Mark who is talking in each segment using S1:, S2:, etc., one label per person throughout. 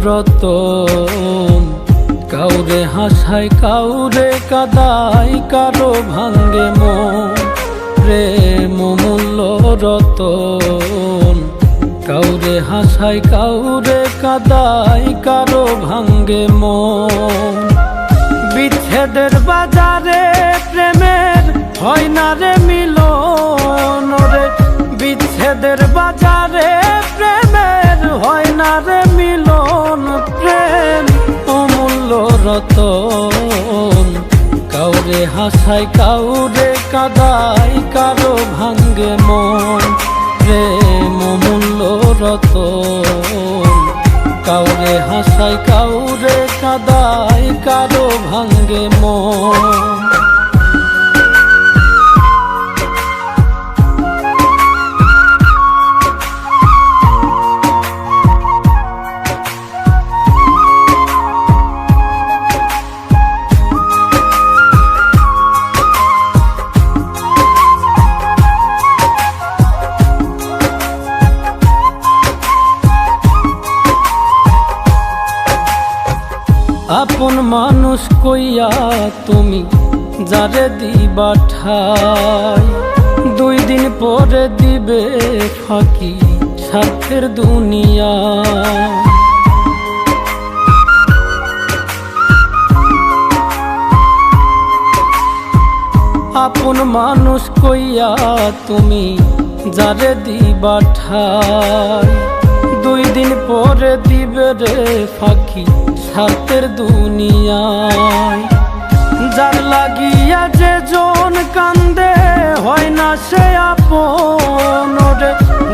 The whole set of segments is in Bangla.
S1: রতন, কাউরে হাসায় কাউরে কাদায়, কারো ভাঙ্গে মন। প্রেম অমূল্য রতন, কাউরে হাসায় কাউরে কাদায়, কারো ভাঙ্গে মন। বিচ্ছেদের বাজারে প্রেমের হয় না রে মিলন রে, বিচ্ছেদের বাজারে প্রেমের হয় না রে মিলন। প্রেম অমূল্য রতন, কাউরে হাসায় কাউরে কাদায়, কারো ভাঙ্গে মন। প্রেম অমূল্য রতন, কাউরে হাসায় কাউরে কাদায়, কারো ভাঙ্গে মন। আপন মানুষ কইয়া তুমি যারে দিবা ঠাই, 2 দিন পরে দিবে ফাঁকি স্বার্থের দুনিয়া। আপন মানুষ কইয়া তুমি যারে দিবা ঠাই, 2 দিন পরে দিবে রে ফাঁকি স্বার্থের দুনিয়ায়। যার লাগিয়া যে জন কান্দে হয় না সে আপন রে,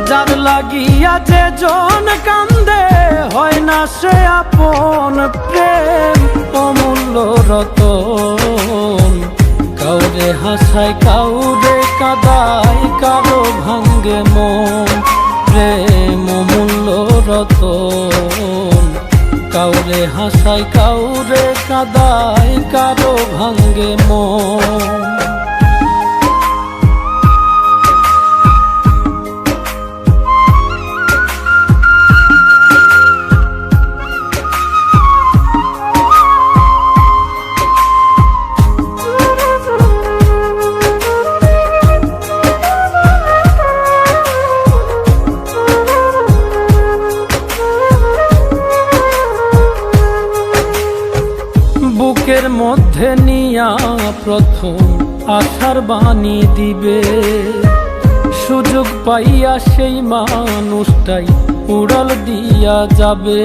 S1: যার লাগিয়া যে জন কান্দে হয় না সে আপন। প্রেম অমূল্য রতন, কাউরে হাসায় কাউরে কাদায়, কারো ভাঙ্গে মন। প্রেম অমূল্য রতন, কাউরে হাসায় কাউরে কাদায়, কারো ভাঙ্গে মন। বুকের মধ্যে নিয়া প্রথম আশার বাণী দিবে, সুযোগ পাইয়া সেই মানুষটাই উড়াল দিয়া যাবে।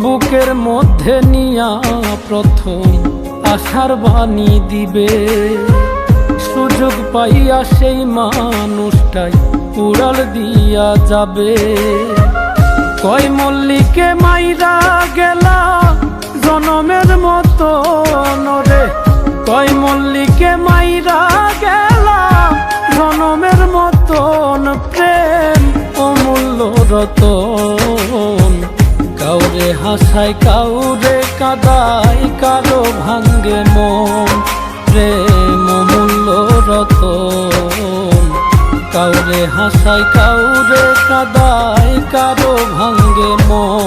S1: বুকের মধ্যে নিয়া প্রথম আশার বাণী দিবে, সুযোগ পাইয়া সেই মানুষটাই উড়াল দিয়া যাবে। কয় মল্লিকে মাইরা গেলা জনমের মতো রে, কয় মল্লিকে মাইরা গেলা জনমের মতন। প্রেম অমূল্য রতন, কাউরে হাসায় কাউরে কাদায়, কারো ভাঙ্গে মন। প্রেম অমূল্য রতন, কাউরে হাসায় কাউরে কাদায়, কারো ভাঙ্গে মন।